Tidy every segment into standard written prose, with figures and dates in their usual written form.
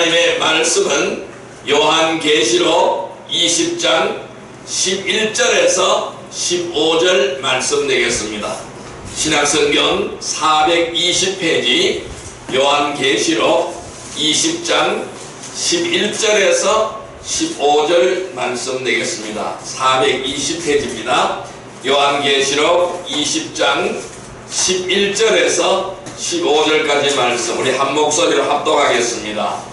하나님의 말씀은 요한계시록 20장 11절에서 15절 말씀 되겠습니다. 신약성경 420페이지 요한계시록 20장 11절에서 15절 말씀 되겠습니다. 420페이지입니다. 요한계시록 20장 11절에서 15절까지 말씀 우리 한 목소리로 합독하겠습니다.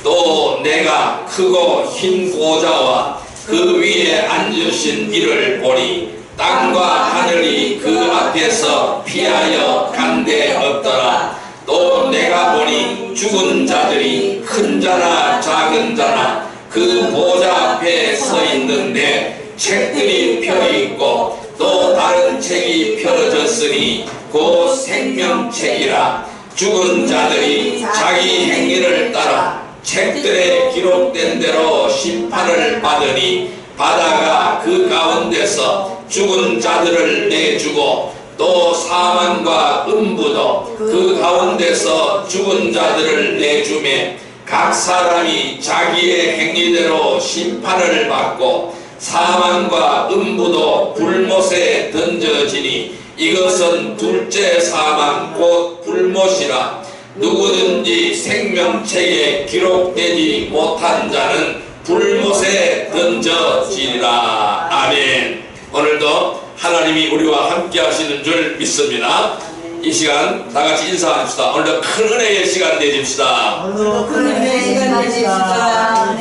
또 내가 크고 흰 보좌와 그 위에 앉으신 이를 보니 땅과 하늘이 그 앞에서 피하여 간데 없더라. 또 내가 보니 죽은 자들이 큰 자나 작은 자나 그 보좌 앞에 서 있는데 책들이 펴있고 또 다른 책이 펴졌으니 곧 생명책이라. 죽은 자들이 자기 행위를 따라 책들에 기록된 대로 심판을 받으니 바다가 그 가운데서 죽은 자들을 내주고 또 사망과 음부도 그 가운데서 죽은 자들을 내주매 각 사람이 자기의 행위대로 심판을 받고 사망과 음부도 불못에 던져지니 이것은 둘째 사망 곧 불못이라. 누구든지 생명책에 기록되지 못한 자는 불못에 던져지리라. 아멘. 오늘도 하나님이 우리와 함께 하시는 줄 믿습니다. 이 시간 다같이 인사합시다. 오늘도 큰 은혜의 시간 되십시다. 오늘도 큰 은혜의 시간 되십시다.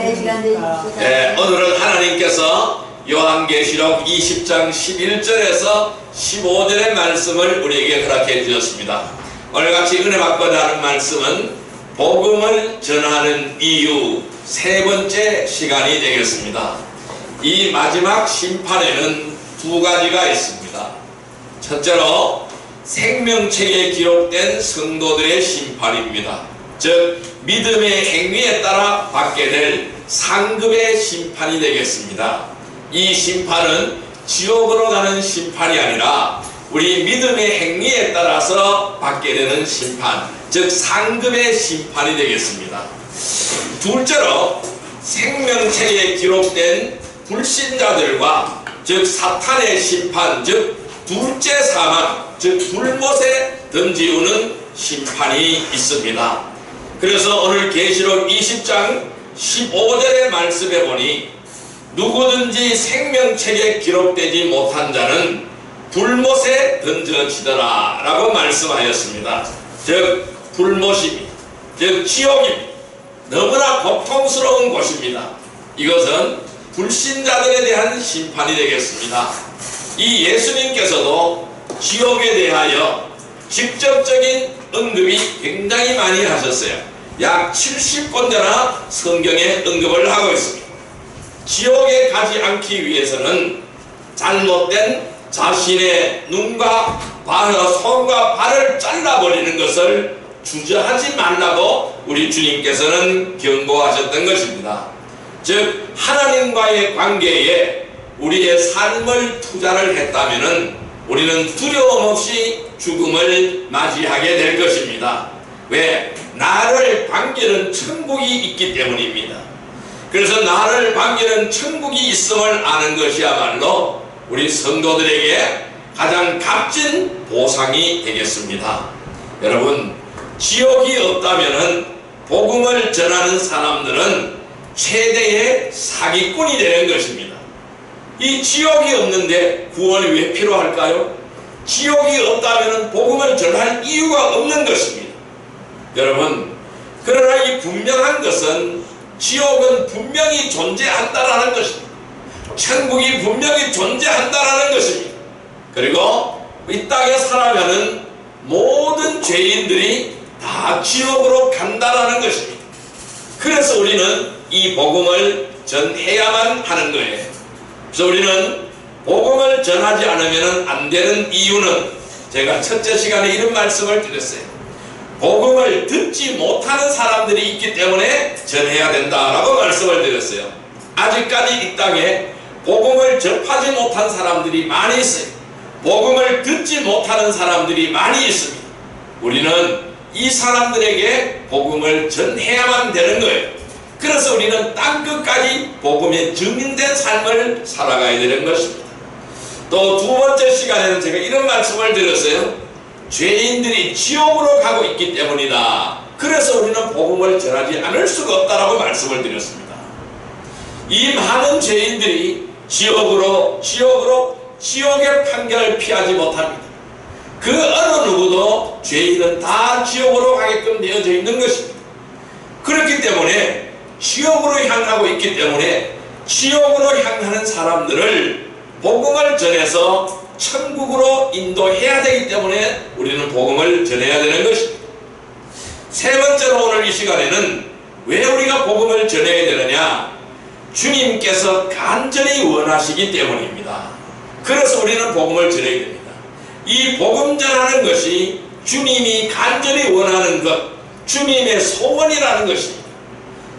네, 오늘은 하나님께서 요한계시록 20장 11절에서 15절의 말씀을 우리에게 허락해 주셨습니다. 오늘같이 은혜 받고자 하는 말씀은 복음을 전하는 이유 세 번째 시간이 되겠습니다. 이 마지막 심판에는 두 가지가 있습니다. 첫째로 생명책에 기록된 성도들의 심판입니다. 즉 믿음의 행위에 따라 받게 될 상급의 심판이 되겠습니다. 이 심판은 지옥으로 가는 심판이 아니라 우리 믿음의 행위에 따라서 받게 되는 심판, 즉 상급의 심판이 되겠습니다. 둘째로 생명책에 기록된 불신자들과 즉 사탄의 심판, 즉 둘째 사망, 즉 불못에 던지우는 심판이 있습니다. 그래서 오늘 계시록 20장 15절의 말씀에 보니 누구든지 생명책에 기록되지 못한 자는 불못에 던져지더라 라고 말씀하였습니다. 즉 불못입니다. 즉 지옥입니다. 너무나 고통스러운 곳입니다. 이것은 불신자들에 대한 심판이 되겠습니다. 이 예수님께서도 지옥에 대하여 직접적인 언급이 굉장히 많이 하셨어요. 약 70권이나 성경에 언급을 하고 있습니다. 지옥에 가지 않기 위해서는 잘못된 자신의 눈과 손과 발을 잘라버리는 것을 주저하지 말라고 우리 주님께서는 경고하셨던 것입니다. 즉 하나님과의 관계에 우리의 삶을 투자를 했다면 우리는 두려움 없이 죽음을 맞이하게 될 것입니다. 왜? 나를 반기는 천국이 있기 때문입니다. 그래서 나를 반기는 천국이 있음을 아는 것이야말로 우리 성도들에게 가장 값진 보상이 되겠습니다. 여러분, 지옥이 없다면 복음을 전하는 사람들은 최대의 사기꾼이 되는 것입니다. 이 지옥이 없는데 구원이 왜 필요할까요? 지옥이 없다면 복음을 전할 이유가 없는 것입니다. 여러분, 그러나 이 분명한 것은 지옥은 분명히 존재한다라는 것입니다. 천국이 분명히 존재한다라는 것입니다. 그리고 이 땅에 살아가는 모든 죄인들이 다 지옥으로 간다라는 것입니다. 그래서 우리는 이 복음을 전해야만 하는 거예요. 그래서 우리는 복음을 전하지 않으면 안 되는 이유는 제가 첫째 시간에 이런 말씀을 드렸어요. 복음을 듣지 못하는 사람들이 있기 때문에 전해야 된다라고 말씀을 드렸어요. 아직까지 이 땅에 복음을 접하지 못한 사람들이 많이 있어요. 복음을 듣지 못하는 사람들이 많이 있습니다. 우리는 이 사람들에게 복음을 전해야만 되는 거예요. 그래서 우리는 땅끝까지 복음에 증인된 삶을 살아가야 되는 것입니다. 또 두 번째 시간에는 제가 이런 말씀을 드렸어요. 죄인들이 지옥으로 가고 있기 때문이다. 그래서 우리는 복음을 전하지 않을 수가 없다라고 말씀을 드렸습니다. 이 많은 죄인들이 지옥의 판결을 피하지 못합니다. 그 어느 누구도 죄인은 다 지옥으로 가게끔 되어져 있는 것입니다. 그렇기 때문에 지옥으로 향하고 있기 때문에 지옥으로 향하는 사람들을 복음을 전해서 천국으로 인도해야 되기 때문에 우리는 복음을 전해야 되는 것입니다. 세 번째로 오늘 이 시간에는 왜 우리가 복음을 전해야 되느냐? 주님께서 간절히 원하시기 때문입니다. 그래서 우리는 복음을 전해야 됩니다. 이 복음 전하는 것이 주님이 간절히 원하는 것, 주님의 소원이라는 것입니다.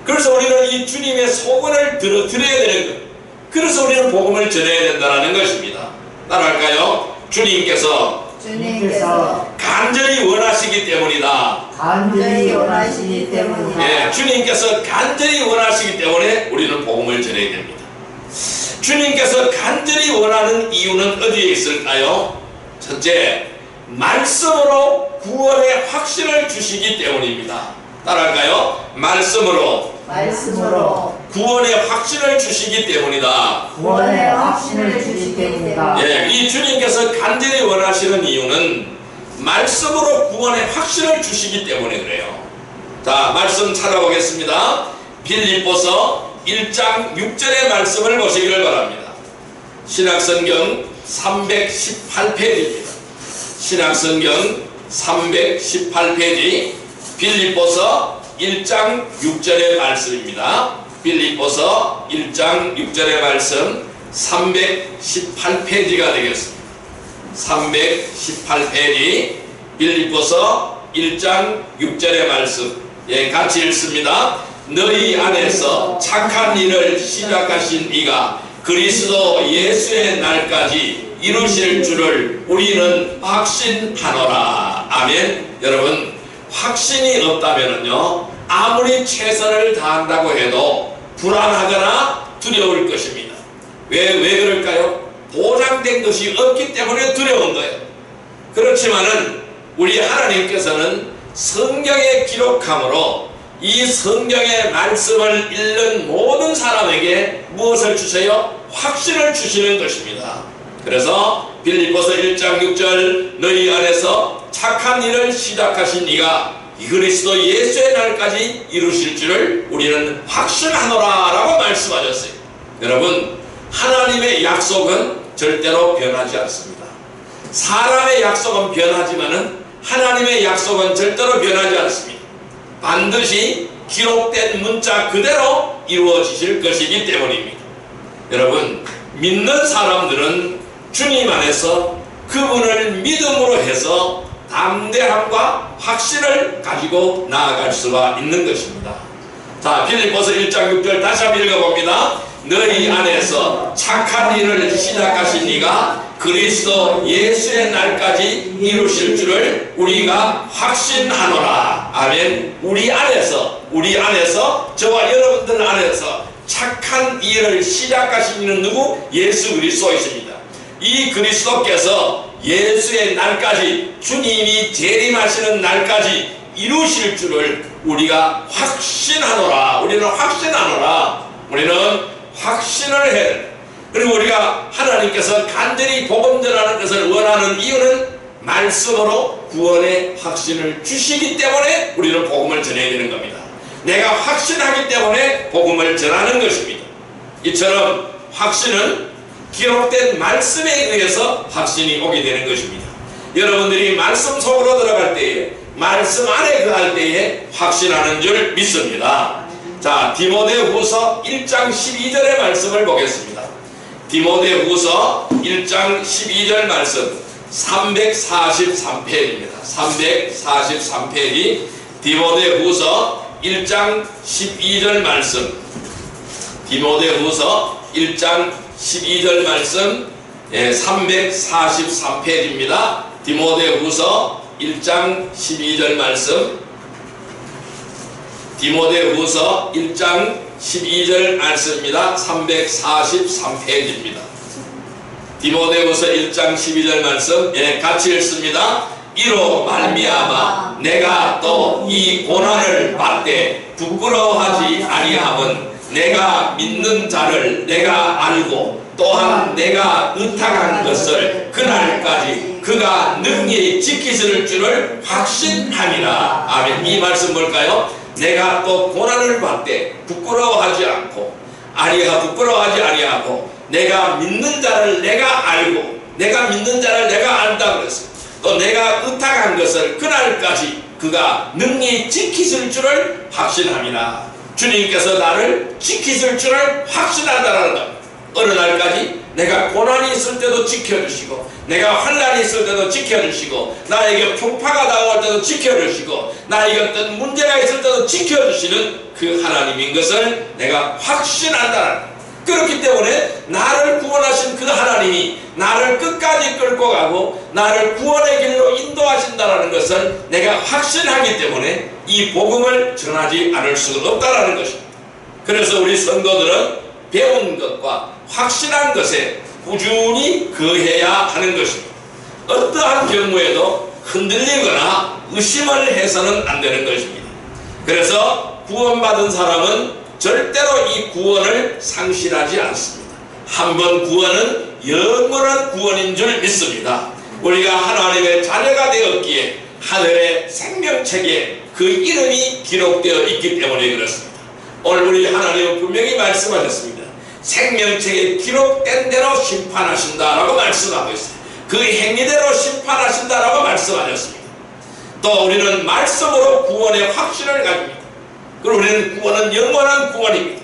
그래서 우리는 이 주님의 소원을 들어야 되는 것, 그래서 우리는 복음을 전해야 된다는 것입니다. 따라할까요? 주님께서 간절히 원하시기 때문이다. 간절히 원하시기 때문이다. 예, 주님께서 간절히 원하시기 때문에 우리는 복음을 전해야 됩니다. 주님께서 간절히 원하는 이유는 어디에 있을까요? 첫째, 말씀으로 구원의 확신을 주시기 때문입니다. 따라할까요? 말씀으로 구원의 확신을 주시기 때문이다. 구원의 확신을 주시기 때문이다. 예, 이 주님께서 간절히 원하시는 이유는 말씀으로 구원의 확신을 주시기 때문에 그래요. 자, 말씀 찾아보겠습니다. 빌립보서 1장 6절의 말씀을 보시기를 바랍니다. 신약성경 318페이지입니다. 신약성경 318페이지 빌립보서 1장 6절의 말씀입니다. 빌립보서 1장 6절의 말씀 318페이지가 되겠습니다. 318페이지 빌립보서 1장 6절의 말씀, 예, 같이 읽습니다. 너희 안에서 착한 일을 시작하신 이가 그리스도 예수의 날까지 이루실 줄을 우리는 확신하노라. 아멘. 여러분, 확신이 없다면요 아무리 최선을 다한다고 해도 불안하거나 두려울 것입니다. 왜 그럴까요? 보장된 것이 없기 때문에 두려운 거예요. 그렇지만은 우리 하나님께서는 성경에 기록함으로 이 성경의 말씀을 읽는 모든 사람에게 무엇을 주세요? 확신을 주시는 것입니다. 그래서 빌립보서 1장 6절 너희 안에서 착한 일을 시작하신 이가 그리스도 예수의 날까지 이루실 줄을 우리는 확신하노라 라고 말씀하셨어요. 여러분, 하나님의 약속은 절대로 변하지 않습니다. 사람의 약속은 변하지만은 하나님의 약속은 절대로 변하지 않습니다. 반드시 기록된 문자 그대로 이루어지실 것이기 때문입니다. 여러분, 믿는 사람들은 주님 안에서 그분을 믿음으로 해서 담대함과 확신을 가지고 나아갈 수가 있는 것입니다. 자, 빌립보서 1장 6절 다시 한번 읽어봅니다. 너희 안에서 착한 일을 시작하신 이가 그리스도 예수의 날까지 이루실 줄을 우리가 확신하노라. 아멘. 우리 안에서 저와 여러분들 안에서 착한 일을 시작하신 이는 누구? 예수 그리스도이십니다. 이 그리스도께서 예수의 날까지, 주님이 재림하시는 날까지 이루실 줄을 우리가 확신하노라. 우리는 확신을 해야 됩니다. 그리고 우리가 하나님께서 간절히 복음 전하는 것을 원하는 이유는 말씀으로 구원의 확신을 주시기 때문에 우리는 복음을 전해야 되는 겁니다. 내가 확신하기 때문에 복음을 전하는 것입니다. 이처럼 확신은 기록된 말씀에 의해서 확신이 오게 되는 것입니다. 여러분들이 말씀 속으로 들어갈 때에, 말씀 안에 거할 때에 확신하는 줄 믿습니다. 자, 디모데후서 1장 12절의 말씀을 보겠습니다. 디모데후서 1장 12절 말씀 343페이지입니다. 343페이지 디모데후서 1장 12절 말씀, 디모데후서 1장 12절 말씀, 343페이지입니다. 디모데후서 1장 12절 말씀, 디모데후서 1장 12절 말씀입니다. 343페이지입니다. 디모데후서 1장 12절 말씀 같이 읽습니다. 이로 말미암아 내가 또 이 고난을 받되 부끄러워하지 아니함은 내가 믿는 자를 내가 알고 또한 내가 의탁한 것을 그날까지 그가 능히 지키실 줄을 확신함이라. 아멘. 이 말씀 볼까요? 내가 또 고난을 받되 부끄러워하지 않고 부끄러워하지 아니하고 내가 믿는 자를 내가 알고 내가 믿는 자를 내가 안다 그랬어요. 또 내가 의탁한 것을 그날까지 그가 능히 지키실 줄을 확신함이라. 주님께서 나를 지키실 줄을 확신한다는 겁니다. 어느 날까지 내가 고난이 있을 때도 지켜주시고 내가 환난이 있을 때도 지켜주시고 나에게 풍파가 다가올 때도 지켜주시고 나에게 어떤 문제가 있을 때도 지켜주시는 그 하나님인 것을 내가 확신한다는 겁니다. 그렇기 때문에 나를 구원하신 그 하나님이 나를 끝까지 끌고 가고 나를 구원의 길로 인도하신다는 것을 내가 확신하기 때문에 이 복음을 전하지 않을 수가 없다는 것입니다. 그래서 우리 성도들은 배운 것과 확신한 것에 꾸준히 거해야 하는 것입니다. 어떠한 경우에도 흔들리거나 의심을 해서는 안 되는 것입니다. 그래서 구원받은 사람은 절대로 이 구원을 상실하지 않습니다. 한번 구원은 영원한 구원인 줄 믿습니다. 우리가 하나님의 자녀가 되었기에 하늘의 생명책에 그 이름이 기록되어 있기 때문에 그렇습니다. 오늘 우리 하나님은 분명히 말씀하셨습니다. 생명책에 기록된 대로 심판하신다라고 말씀하고 있어요. 그 행위대로 심판하신다라고 말씀하셨습니다. 또 우리는 말씀으로 구원의 확신을 가집니다. 그리고 우리는 구원은 영원한 구원입니다.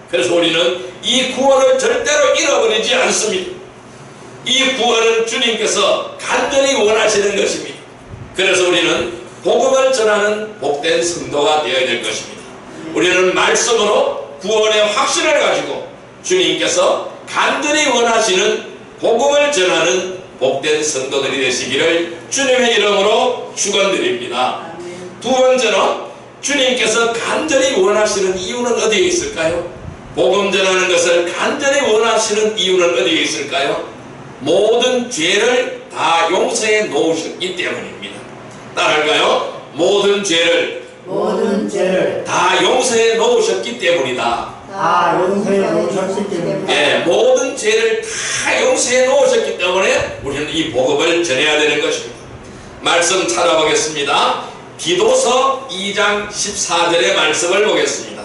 그래서 우리는 이 구원을 절대로 잃어버리지 않습니다. 이 구원은 주님께서 간절히 원하시는 것입니다. 그래서 우리는 복음을 전하는 복된 성도가 되어야 될 것입니다. 우리는 말씀으로 구원의 확신을 가지고 주님께서 간절히 원하시는 복음을 전하는 복된 성도들이 되시기를 주님의 이름으로 축원드립니다. 두 번째는 주님께서 간절히 원하시는 이유는 어디에 있을까요? 복음 전하는 것을 간절히 원하시는 이유는 어디에 있을까요? 모든 죄를 다 용서해 놓으셨기 때문입니다. 따라할까요? 모든 죄를 다 용서해 놓으셨기 때문이다. 모든 죄를 다 용서해 놓으셨기 때문에 우리는 이 복음을 전해야 되는 것입니다. 말씀 찾아보겠습니다. 디도서 2장 14절의 말씀을 보겠습니다.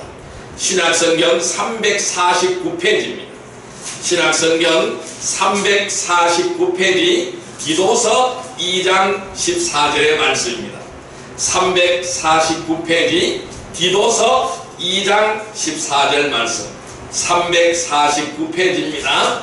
신약성경 349페이지입니다. 신약성경 349페이지 디도서 2장 14절의 말씀입니다. 349페이지 디도서 2장 14절 말씀 349페이지입니다.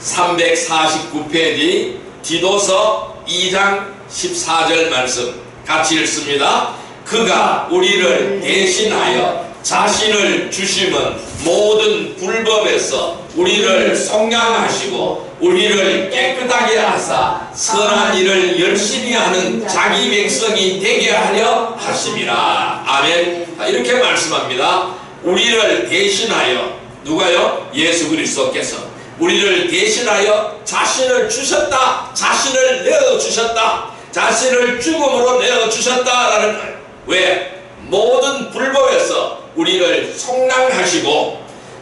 349페이지 디도서 2장 14절 말씀 같이 읽습니다. 그가 우리를 대신하여 자신을 주심은 모든 불법에서 우리를 속량하시고 우리를 깨끗하게 하사 선한 일을 열심히 하는 자기 백성이 되게 하려 하심이라. 아멘. 이렇게 말씀합니다. 우리를 대신하여 누가요? 예수 그리스도께서 우리를 대신하여 자신을 주셨다. 자신을 내어주셨다. 자신을 죽음으로 내어주셨다라는 거예요. 왜? 모든 불법에서 우리를 속량하시고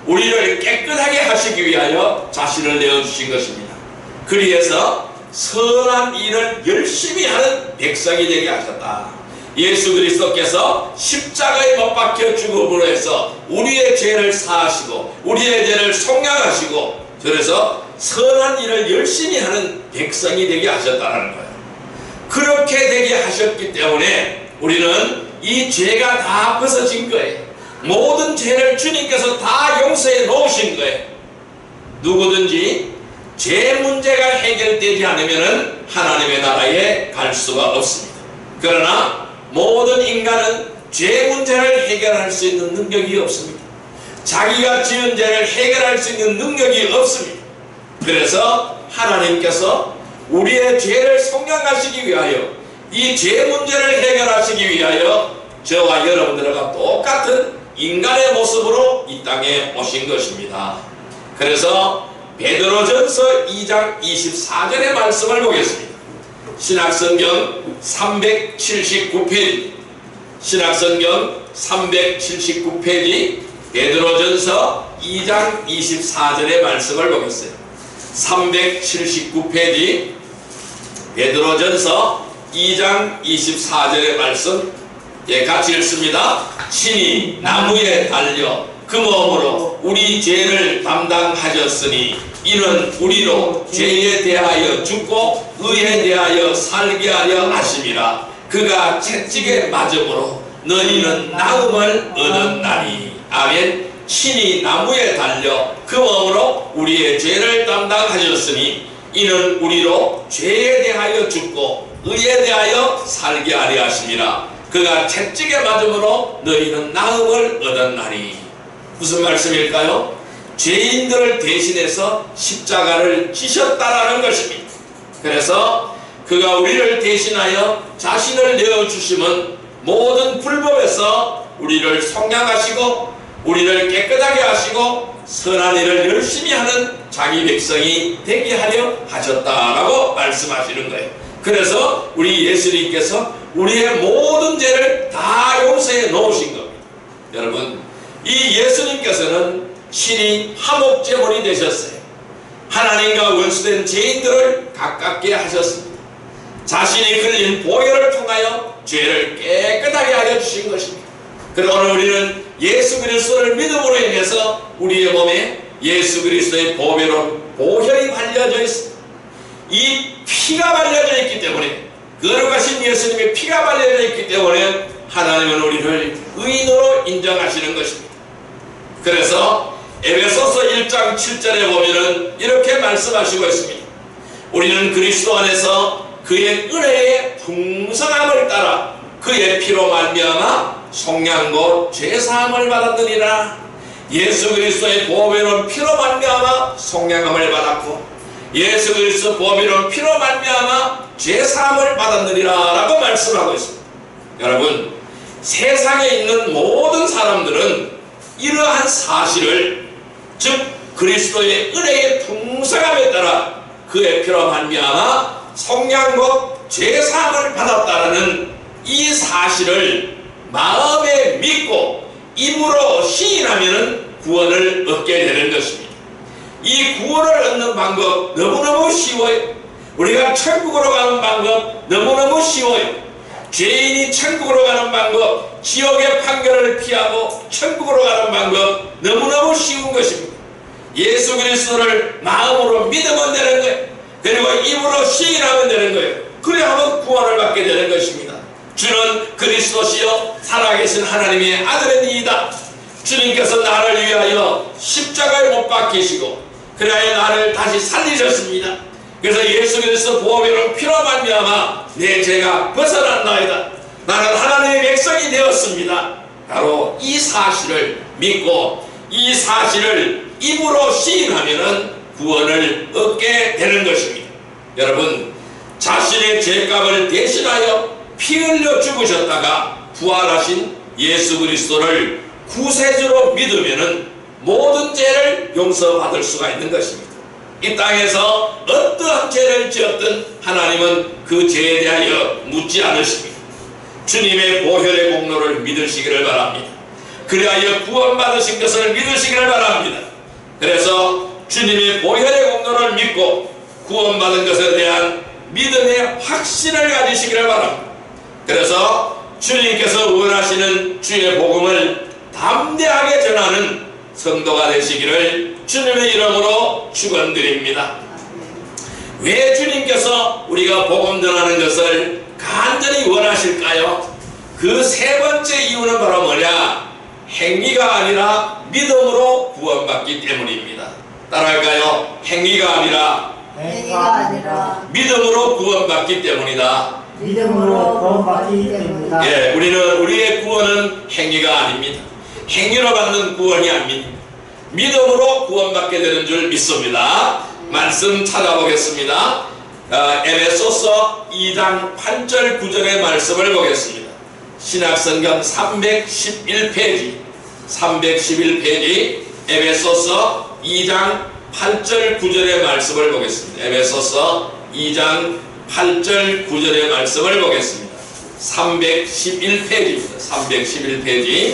우리를 깨끗하게 하시기 위하여 자신을 내어주신 것입니다. 그리해서 선한 일을 열심히 하는 백성이 되게 하셨다. 예수 그리스도께서 십자가에 못 박혀 죽음으로 해서 우리의 죄를 사하시고 우리의 죄를 속량하시고 그래서 선한 일을 열심히 하는 백성이 되게 하셨다는 거예요. 그렇게 되게 하셨기 때문에 우리는 이 죄가 다 벗어진 거예요. 모든 죄를 주님께서 다 용서해 놓으신 거예요. 누구든지 죄 문제가 해결되지 않으면 하나님의 나라에 갈 수가 없습니다. 그러나 모든 인간은 죄 문제를 해결할 수 있는 능력이 없습니다. 자기가 지은 죄를 해결할 수 있는 능력이 없습니다. 그래서 하나님께서 우리의 죄를 속량하시기 위하여 이 죄 문제를 해결하시기 위하여 저와 여러분들과 똑같은 인간의 모습으로 이 땅에 오신 것입니다. 그래서 베드로전서 2장 24절의 말씀을 보겠습니다. 신약성경 379페이지, 신약성경 379페이지 베드로전서 2장 24절의 말씀을 보겠어요. 379페이지 베드로전서 2장 24절의 말씀, 예, 같이 읽습니다. 친히 나무에 달려 그 몸으로 우리 죄를 담당하셨으니 이는 우리로 죄에 대하여 죽고 의에 대하여 살게 하려 하심이라. 그가 채찍에 맞음으로 너희는 나음을 얻었나니. 아멘. 친히 나무에 달려 그 몸으로 우리의 죄를 담당하셨으니 이는 우리로 죄에 대하여 죽고 의에 대하여 살게 하려 하심이라. 그가 채찍에 맞음으로 너희는 나음을 얻었나니. 무슨 말씀일까요? 죄인들을 대신해서 십자가를 지셨다라는 것입니다. 그래서 그가 우리를 대신하여 자신을 내어주심은 모든 불법에서 우리를 속량하시고 우리를 깨끗하게 하시고 선한 일을 열심히 하는 자기 백성이 되게 하려 하셨다라고 말씀하시는 거예요. 그래서 우리 예수님께서 우리의 모든 죄를 다 용서해 놓으신 겁니다. 여러분, 이 예수님께서는 신이 화목제물이 되셨어요. 하나님과 원수된 죄인들을 가깝게 하셨습니다. 자신이 흘린 보혈을 통하여 죄를 깨끗하게 하여 주신 것입니다. 그리고 오늘 우리는 예수 그리스도를 믿음으로 인해서 우리의 몸에 예수 그리스도의 보혈이 발려져 있습니다. 이 피가 발려져 있기 때문에, 거룩하신 예수님의 피가 발려져 있기 때문에 하나님은 우리를 의인으로 인정하시는 것입니다. 그래서 에베소서 1장 7절에 보면은 이렇게 말씀하시고 있습니다. 우리는 그리스도 안에서 그의 은혜의 풍성함을 따라 그의 피로 말미암아 속량고 죄사함을 받았느니라. 예수 그리스도의 보배로운 피로 말미암아 속량함을 받았고 예수 그리스도 보배로운 피로 말미암아 죄사함을 받았느니라 라고 말씀하고 있습니다. 여러분, 세상에 있는 모든 사람들은 이러한 사실을, 즉 그리스도의 은혜의 풍성함에 따라 그의 피로 말미암아 속량고 죄사함을 받았다라는 이 사실을 마음에 믿고 입으로 시인하면 구원을 얻게 되는 것입니다. 이 구원을 얻는 방법 너무너무 쉬워요. 우리가 천국으로 가는 방법 너무너무 쉬워요. 죄인이 천국으로 가는 방법, 지옥의 판결을 피하고 천국으로 가는 방법 너무너무 쉬운 것입니다. 예수 그리스도를 마음으로 믿으면 되는 거예요. 그리고 입으로 시인하면 되는 거예요. 그래야 하면 구원을 받게 되는 것입니다. 주는 그리스도시요 살아계신 하나님의 아들이니이다. 주님께서 나를 위하여 십자가에 못 박히시고 그래야 나를 다시 살리셨습니다. 그래서 예수 그리스도 보배로운 피로 말미암아 내 죄가 벗어났나이다. 나는 하나님의 백성이 되었습니다. 바로 이 사실을 믿고 이 사실을 입으로 시인하면 구원을 얻게 되는 것입니다. 여러분, 자신의 죄값을 대신하여 피 흘려 죽으셨다가 부활하신 예수 그리스도를 구세주로 믿으면 모든 죄를 용서받을 수가 있는 것입니다. 이 땅에서 어떠한 죄를 지었든 하나님은 그 죄에 대하여 묻지 않으십니다. 주님의 보혈의 공로를 믿으시기를 바랍니다. 그리하여 구원받으신 것을 믿으시기를 바랍니다. 그래서 주님의 보혈의 공로를 믿고 구원받은 것에 대한 믿음의 확신을 가지시기를 바랍니다. 그래서 주님께서 원하시는 주의 복음을 담대하게 전하는 성도가 되시기를 주님의 이름으로 축원드립니다. 왜 주님께서 우리가 복음 전하는 것을 간절히 원하실까요? 그 세 번째 이유는 바로 뭐냐? 행위가 아니라 믿음으로 구원받기 때문입니다. 따라할까요? 행위가 아니라 믿음으로 구원받기 때문이다. 믿음으로 구원받기 때문이다. 예, 우리의 구원은 행위가 아닙니다. 행위로 받는 구원이 아닙니다. 믿음으로 구원받게 되는 줄 믿습니다. 말씀 찾아보겠습니다. 에베소서 2장 8절 9절의 말씀을 보겠습니다. 신약성경 311페이지 에베소서 2장 8절 9절의 말씀을 보겠습니다. 에베소서 2장 8절 9절의 말씀을 보겠습니다. 311페이지입니다. 311페이지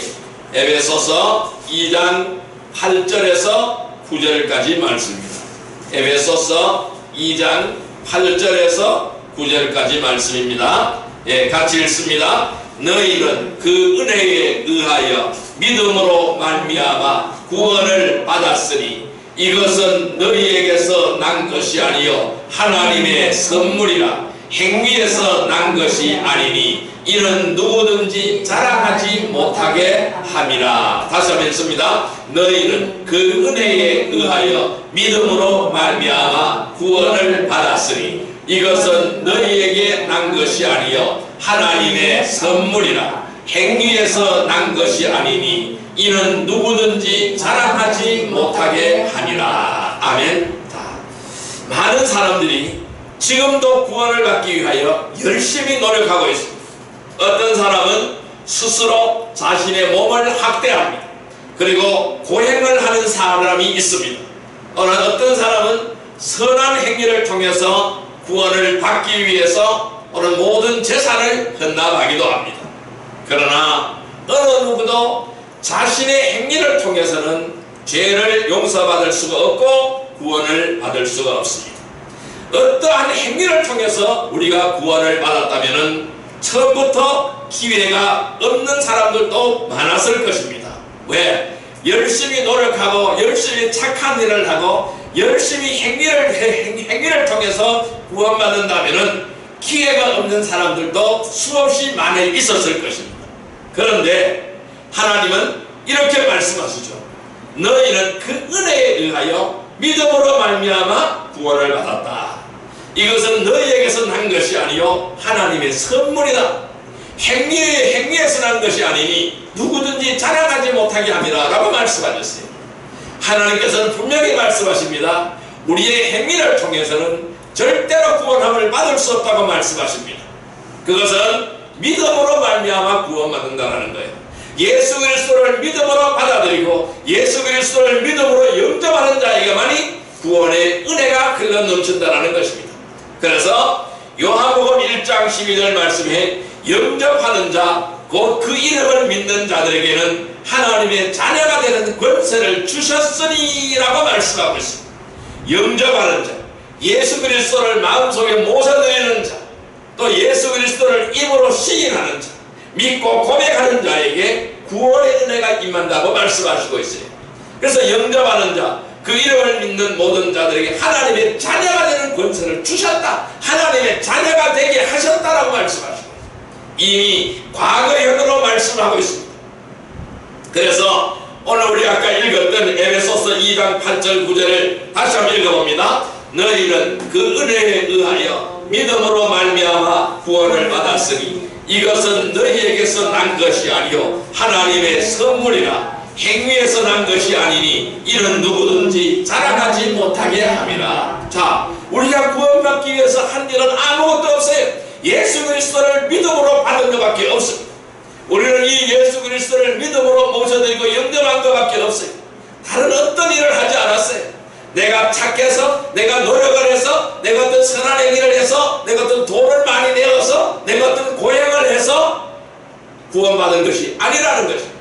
에베소서 2장 8절에서 9절까지 말씀입니다. 에베소서 2장 8절에서 9절까지 말씀입니다. 예, 같이 읽습니다. 너희는 그 은혜에 의하여 믿음으로 말미암아 구원을 받았으니 이것은 너희에게서 난 것이 아니요 하나님의 선물이라. 행위에서 난 것이 아니니 이는 누구든지 자랑하지 못하게 함이라. 다시 한번 읽습니다. 너희는 그 은혜에 의하여 믿음으로 말미암아 구원을 받았으니 이것은 너희에게 난 것이 아니요 하나님의 선물이라. 행위에서 난 것이 아니니 이는 누구든지 자랑하지 못하게 하니라. 아멘. 많은 사람들이 지금도 구원을 받기 위하여 열심히 노력하고 있습니다. 어떤 사람은 스스로 자신의 몸을 학대합니다. 그리고 고행을 하는 사람이 있습니다. 어떤 사람은 선한 행위를 통해서 구원을 받기 위해서 오늘 모든 재산을 헌납하기도 합니다. 그러나 어느 누구도 자신의 행위를 통해서는 죄를 용서받을 수가 없고 구원을 받을 수가 없습니다. 어떠한 행위를 통해서 우리가 구원을 받았다면 처음부터 기회가 없는 사람들도 많았을 것입니다. 왜? 열심히 노력하고 열심히 착한 일을 하고 열심히 행위를 통해서 구원받는다면 기회가 없는 사람들도 수없이 많이 있었을 것입니다. 그런데 하나님은 이렇게 말씀하시죠. 너희는 그 은혜에 의하여 믿음으로 말미암아 구원을 받았다. 이것은 너희에게서 난 것이 아니요 하나님의 선물이다. 행위에서 난 것이 아니니 누구든지 자랑하지 못하게 함이라 라고 말씀하셨어요. 하나님께서는 분명히 말씀하십니다. 우리의 행위를 통해서는 절대로 구원함을 받을 수 없다고 말씀하십니다. 그것은 믿음으로 말미암아 구원받는다는 거예요. 예수 그리스도를 믿음으로 받아들이고 예수 그리스도를 믿음으로 영접하는 자에게만이 구원의 은혜가 흘러 넘친다는 것입니다. 그래서 요한복음 1장 12절 말씀에 영접하는 자, 곧 그 이름을 믿는 자들에게는 하나님의 자녀가 되는 권세를 주셨으니 라고 말씀하고 있습니다. 영접하는 자, 예수 그리스도를 마음속에 모셔드리는 자, 또 예수 그리스도를 입으로 시인하는 자, 믿고 고백하는 자에게 구원의 은혜가 임한다고 말씀하시고 있어요. 그래서 영접하는 자, 그 이름을 믿는 모든 자들에게 하나님의 자녀가 되는 권세를 주셨다. 하나님의 자녀가 되게 하셨다라고 말씀하시고 이미 과거형으로 말씀하고 있습니다. 그래서 오늘 우리 아까 읽었던 에베소서 2장 8절 9절을 다시 한번 읽어봅니다. 너희는 그 은혜에 의하여 믿음으로 말미암아 구원을 받았으니 이것은 너희에게서 난 것이 아니요 하나님의 선물이라. 행위에서 난 것이 아니니 이는 누구든지 자랑하지 못하게 함이라. 자, 우리가 구원받기 위해서 한 일은 아무것도 없어요. 예수 그리스도를 믿음으로 받은 것밖에 없습니다. 우리는 이 예수 그리스도를 믿음으로 모셔드리고 영접한 것밖에 없어요. 다른 어떤 일을 하지 않았어요. 내가 착해서, 내가 노력을 해서, 내가 어떤 선한 행위를 해서, 내가 어떤 돈을 많이 내어서, 내가 어떤 고행을 해서 구원받은 것이 아니라는 것입니다.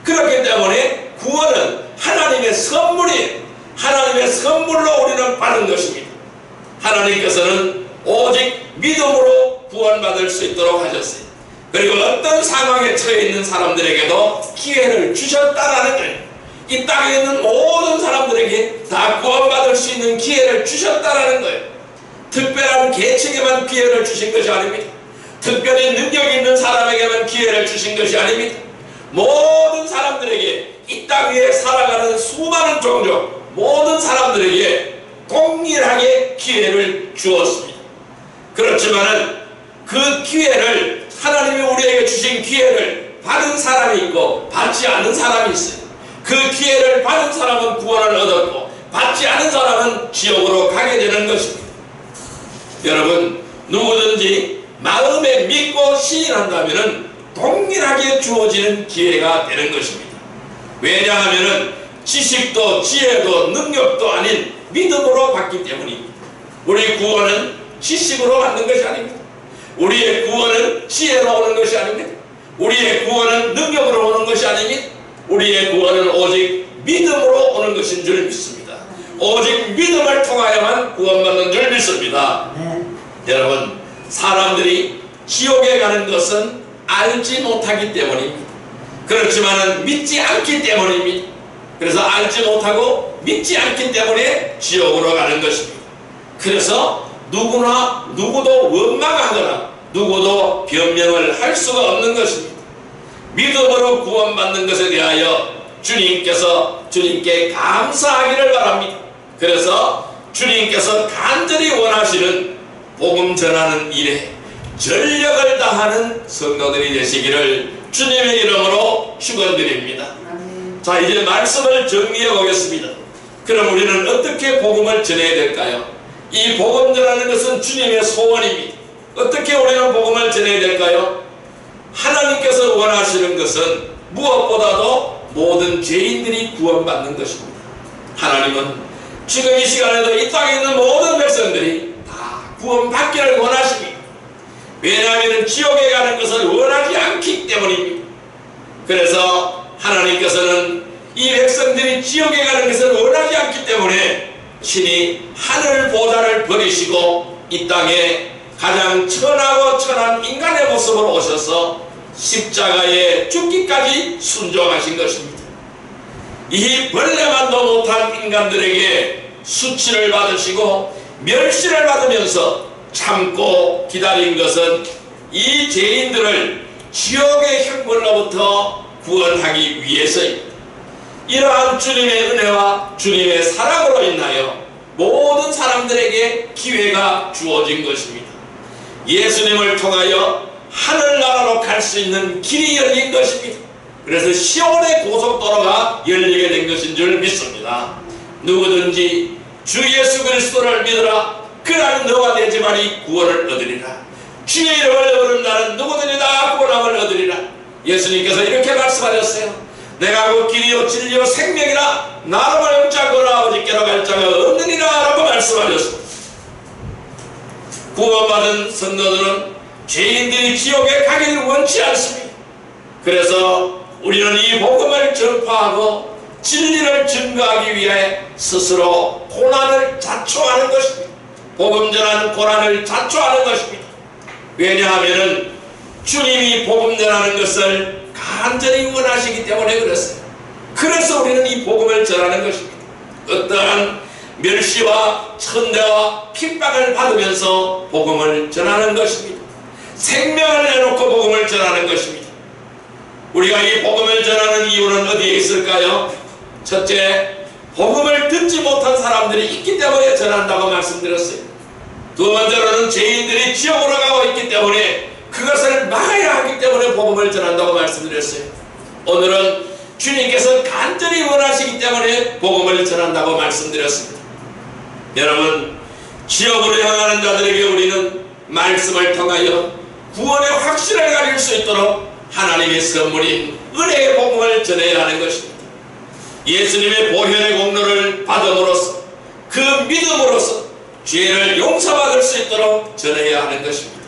그렇기 때문에 구원은 하나님의 선물이에요. 하나님의 선물로 우리는 받은 것입니다. 하나님께서는 오직 믿음으로 구원받을 수 있도록 하셨어요. 그리고 어떤 상황에 처해 있는 사람들에게도 기회를 주셨다라는 거예요. 이 땅에 있는 모든 사람들에게 다 구원받을 수 있는 기회를 주셨다라는 거예요. 특별한 계층에만 기회를 주신 것이 아닙니다. 특별히 능력 있는 사람에게만 기회를 주신 것이 아닙니다. 모든 사람들에게, 이 땅 위에 살아가는 수많은 종족 모든 사람들에게 동일하게 기회를 주었습니다. 그렇지만은 그 기회를, 하나님이 우리에게 주신 기회를 받은 사람이 있고 받지 않은 사람이 있어요. 그 기회를 받은 사람은 구원을 얻었고 받지 않은 사람은 지옥으로 가게 되는 것입니다. 여러분, 누구든지 마음에 믿고 시인한다면 동일하게 주어지는 기회가 되는 것입니다. 왜냐하면 지식도 지혜도 능력도 아닌 믿음으로 받기 때문입니다. 우리 구원은 지식으로 받는 것이 아닙니다. 우리의 구원은 지혜로 오는 것이 아닙니다. 우리의 구원은 능력으로 오는 것이 아닙니다. 우리의 구원은 오직 믿음으로 오는 것인 줄 믿습니다. 오직 믿음을 통하여만 구원받는 줄 믿습니다. 네. 여러분, 사람들이 지옥에 가는 것은 알지 못하기 때문입니다. 그렇지만은 믿지 않기 때문입니다. 그래서 알지 못하고 믿지 않기 때문에 지옥으로 가는 것입니다. 그래서 누구도 원망하거나 누구도 변명을 할 수가 없는 것입니다. 믿음으로 구원받는 것에 대하여 주님께 감사하기를 바랍니다. 그래서 주님께서 간절히 원하시는 복음 전하는 일에 전력을 다하는 성도들이 되시기를 주님의 이름으로 축원드립니다. 자, 이제 말씀을 정리해 보겠습니다. 그럼 우리는 어떻게 복음을 전해야 될까요? 이 복음 전하는 것은 주님의 소원입니다. 어떻게 우리는 복음을 전해야 될까요? 하나님께서 원하시는 것은 무엇보다도 모든 죄인들이 구원받는 것입니다. 하나님은 지금 이 시간에도 이 땅에 있는 모든 백성들이 다 구원받기를 원하십니다. 왜냐하면 지옥에 가는 것을 원하지 않기 때문입니다. 그래서 하나님께서는 이 백성들이 지옥에 가는 것을 원하지 않기 때문에 신이 하늘 보좌를 버리시고 이 땅에 가장 천하고 천한 인간의 모습으로 오셔서 십자가에 죽기까지 순종하신 것입니다. 이 벌레만도 못한 인간들에게 수치를 받으시고 멸시를 받으면서 참고 기다린 것은 이 죄인들을 지옥의 형벌로부터 구원하기 위해서입니다. 이러한 주님의 은혜와 주님의 사랑으로 인하여 모든 사람들에게 기회가 주어진 것입니다. 예수님을 통하여 하늘나라로 갈 수 있는 길이 열린 것입니다. 그래서 시온의 고속도로가 열리게 된 것인 줄 믿습니다. 누구든지 주 예수 그리스도를 믿으라. 그날 너와 내 집안이 구원을 얻으리라. 주의 이름을 부르는 나는 누구든지 다 구원함을 얻으리라. 예수님께서 이렇게 말씀하셨어요. 내가 그 길이요 진리요 생명이라 나로 영장거나 아버지께로 갈 자가 없느니라 라고 말씀하셨습니다. 구원받은 성도들은 죄인들이 지옥에 가기를 원치 않습니다. 그래서 우리는 이 복음을 전파하고 진리를 증거하기 위해 스스로 고난을 자초하는 것입니다. 복음 전하는 고난을 자초하는 것입니다. 왜냐하면 주님이 복음 전하는 것을 간절히 원하시기 때문에 그랬어요. 그래서 우리는 이 복음을 전하는 것입니다. 어떠한 멸시와 천대와 핍박을 받으면서 복음을 전하는 것입니다. 생명을 내놓고 복음을 전하는 것입니다. 우리가 이 복음을 전하는 이유는 어디에 있을까요? 첫째, 복음을 듣지 못한 사람들이 있기 때문에 전한다고 말씀드렸어요. 두 번째로는 죄인들이 지옥으로 가고 있기 때문에 그것을 막아야 하기 때문에 복음을 전한다고 말씀드렸어요. 오늘은 주님께서 간절히 원하시기 때문에 복음을 전한다고 말씀드렸습니다. 여러분, 지옥으로 향하는 자들에게 우리는 말씀을 통하여 구원의 확신을 가질 수 있도록 하나님의 선물인 은혜의 복음을 전해야 하는 것입니다. 예수님의 보혈의 공로를 받음으로써 그 믿음으로써 죄를 용서받을 수 있도록 전해야 하는 것입니다.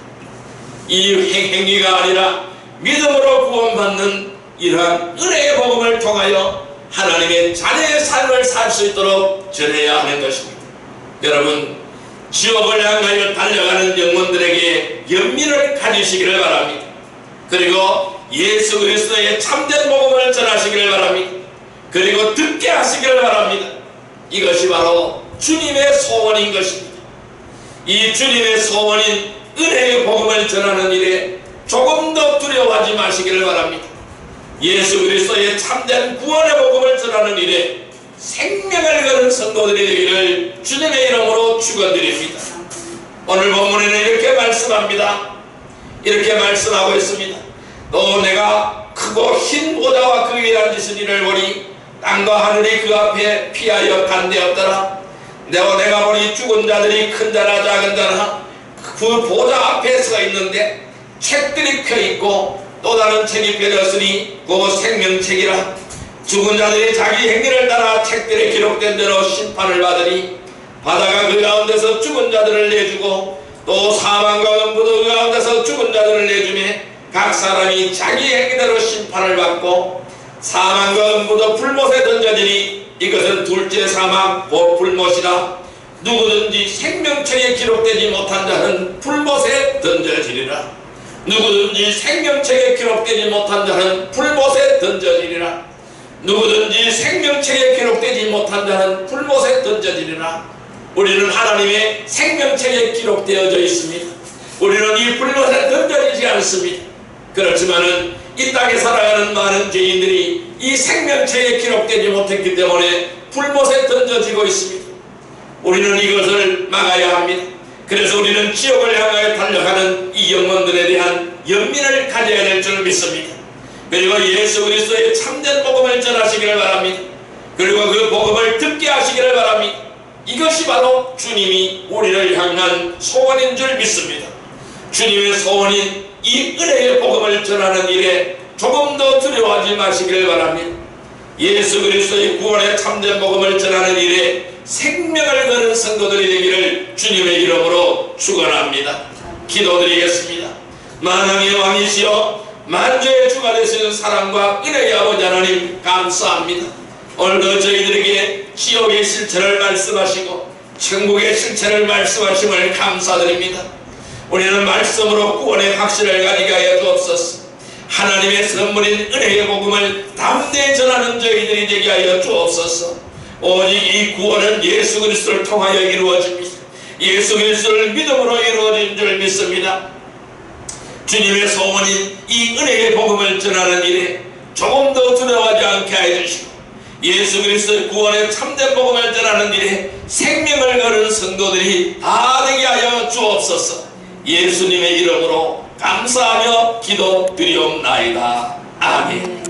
이 행위가 아니라 믿음으로 구원받는 이러한 은혜의 복음을 통하여 하나님의 자녀의 삶을 살 수 있도록 전해야 하는 것입니다. 여러분, 지옥을 향하여 달려가는 영혼들에게 연민을 가지시기를 바랍니다. 그리고 예수 그리스도의 참된 복음을 전하시기를 바랍니다. 그리고 듣게 하시기를 바랍니다. 이것이 바로 주님의 소원인 것입니다. 이 주님의 소원인 은혜의 복음을 전하는 일에 조금 더 두려워하지 마시기를 바랍니다. 예수 그리스도의 참된 구원의 복음을 전하는 일에 생명을 거는 성도들이 되기를 주님의 이름으로 축원드립니다. 오늘 본문에는 이렇게 말씀합니다. 이렇게 말씀하고 있습니다. 또 내가 크고 흰 보좌와 그 위에 앉으신 이를 보니 땅과 하늘이 그 앞에 피하여 간대었더라. 내가 보니 죽은 자들이 큰 자나 작은 자나 그 보좌 앞에 서 있는데 책들이 펴있고 또 다른 책이 펴졌으니 그 생명책이라. 죽은 자들이 자기 행위를 따라 책들에 기록된 대로 심판을 받으니 바다가 그 가운데서 죽은 자들을 내주고 또 사망과 음부도 그 가운데서 죽은 자들을 내주매 각 사람이 자기 행위대로 심판을 받고 사망과 음부도 불못에 던져지니 이것은 둘째 사망 곧 불못이라. 누구든지 생명책에 기록되지 못한 자는 불못에 던져지리라. 누구든지 생명책에 기록되지 못한 자는 불못에 던져지리라. 누구든지 생명책에 기록되지 못한 자는 불못에 던져지리라. 우리는 하나님의 생명책에 기록되어져 있습니다. 우리는 이 불못에 던져지지 않습니다. 그렇지만은 이 땅에 살아가는 많은 죄인들이 이 생명책에 기록되지 못했기 때문에 불못에 던져지고 있습니다. 우리는 이것을 막아야 합니다. 그래서 우리는 지옥을 향하여 달려가는 이 영혼들에 대한 연민을 가져야 될 줄 믿습니다. 그리고 예수 그리스도의 참된 복음을 전하시기를 바랍니다. 그리고 그 복음을 듣게 하시기를 바랍니다. 이것이 바로 주님이 우리를 향한 소원인 줄 믿습니다. 주님의 소원인 이 은혜의 복음을 전하는 일에 조금 더 두려워하지 마시기를 바랍니다. 예수 그리스도의 구원의 참된 복음을 전하는 일에 생명을 거는 성도들이 되기를 주님의 이름으로 축원합니다. 기도드리겠습니다. 만왕의 왕이시여 만주의 주가 되시는 사랑과 은혜의 아버지 하나님 감사합니다. 오늘도 저희들에게 지옥의 실체를 말씀하시고 천국의 실체를 말씀하심을 감사드립니다. 우리는 말씀으로 구원의 확신을 가지게 하여 주옵소서. 하나님의 선물인 은혜의 복음을 담대히 전하는 저희들이 되게 하여 주옵소서. 오직 이 구원은 예수 그리스도를 통하여 이루어집니다. 예수 그리스도를 믿음으로 이루어진 줄 믿습니다. 주님의 소원인 이 은혜의 복음을 전하는 일에 조금 더 두려워하지 않게 해주시고 예수 그리스도의 구원의 참된 복음을 전하는 일에 생명을 거는 성도들이 다 되게 하여 주옵소서. 예수님의 이름으로 감사하며 기도드리옵나이다. 아멘.